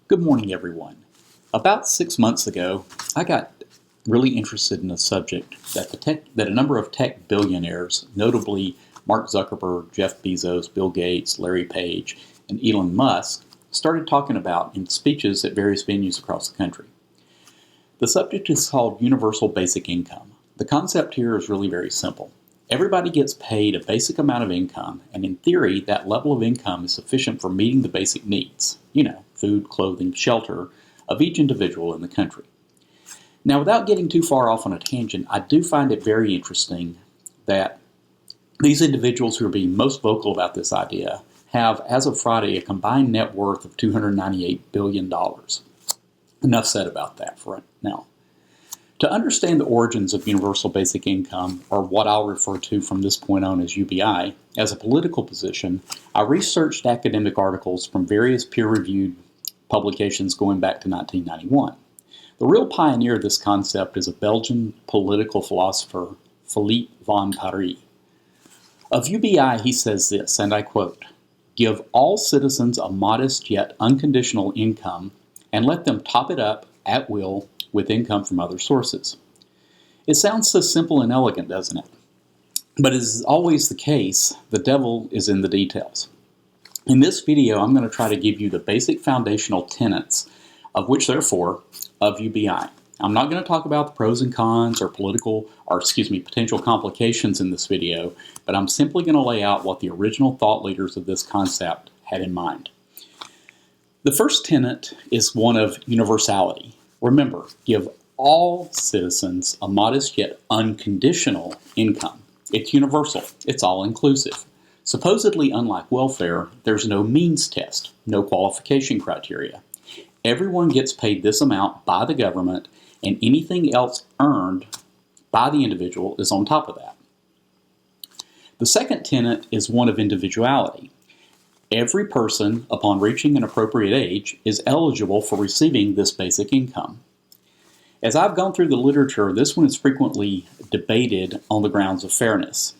Good morning, everyone. About 6 months ago, I got really interested in a subject that a number of tech billionaires, notably Mark Zuckerberg, Jeff Bezos, Bill Gates, Larry Page, and Elon Musk, started talking about in speeches at various venues across the country. The subject is called universal basic income. The concept here is really very simple. Everybody gets paid a basic amount of income, and in theory, that level of income is sufficient for meeting the basic needs, food, clothing, shelter, of each individual in the country. Now, without getting too far off on a tangent, I do find it very interesting that these individuals who are being most vocal about this idea have, as of Friday, a combined net worth of $298 billion. Enough said about that for now. To understand the origins of universal basic income, or what I'll refer to from this point on as UBI, as a political position, I researched academic articles from various peer-reviewed publications going back to 1991. The real pioneer of this concept is a Belgian political philosopher, Philippe von Parijs. Of UBI, he says this, and I quote, "Give all citizens a modest yet unconditional income and let them top it up at will with income from other sources." It sounds so simple and elegant, doesn't it? But as is always the case, the devil is in the details. In this video, I'm going to try to give you the basic foundational tenets, of which there are four, of UBI. I'm not going to talk about the pros and cons or potential complications in this video, but I'm simply going to lay out what the original thought leaders of this concept had in mind. The first tenet is one of universality. Remember, give all citizens a modest yet unconditional income. It's universal. It's all-inclusive. Supposedly, unlike welfare, there's no means test, no qualification criteria. Everyone gets paid this amount by the government, and anything else earned by the individual is on top of that. The second tenet is one of individuality. Every person, upon reaching an appropriate age, is eligible for receiving this basic income. As I've gone through the literature, this one is frequently debated on the grounds of fairness.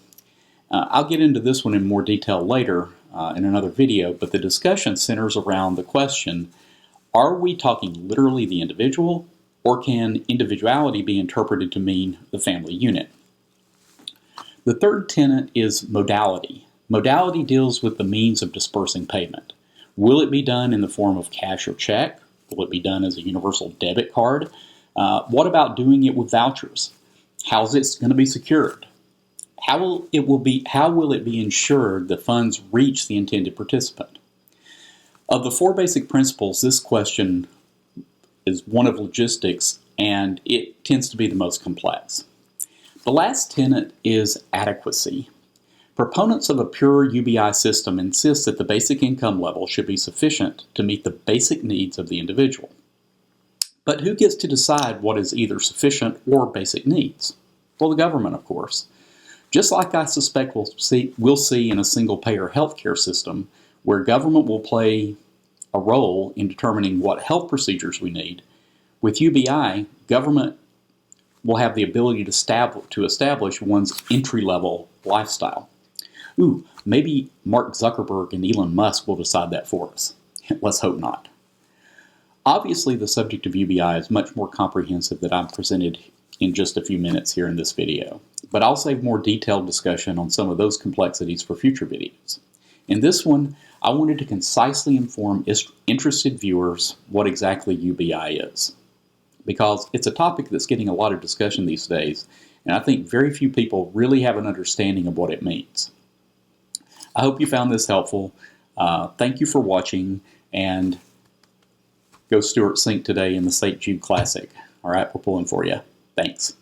I'll get into this one in more detail later in another video, but the discussion centers around the question, are we talking literally the individual, or can individuality be interpreted to mean the family unit? The third tenet is modality. Modality deals with the means of dispersing payment. Will it be done in the form of cash or check? Will it be done as a universal debit card? What about doing it with vouchers? How is it going to be secured? How will it be ensured the funds reach the intended participant? Of the four basic principles, this question is one of logistics, and it tends to be the most complex. The last tenet is adequacy. Proponents of a pure UBI system insist that the basic income level should be sufficient to meet the basic needs of the individual. But who gets to decide what is either sufficient or basic needs? Well, the government, of course. Just like I suspect we'll see in a single-payer healthcare system, where government will play a role in determining what health procedures we need, with UBI, government will have the ability to establish one's entry-level lifestyle. Maybe Mark Zuckerberg and Elon Musk will decide that for us. Let's hope not. Obviously, the subject of UBI is much more comprehensive than I've presented in just a few minutes here in this video, but I'll save more detailed discussion on some of those complexities for future videos. In this one, I wanted to concisely inform interested viewers what exactly UBI is, because it's a topic that's getting a lot of discussion these days, and I think very few people really have an understanding of what it means. I hope you found this helpful. Thank you for watching, and go Stewart Cink today in the St. Jude Classic. All right, we're pulling for you. Thanks.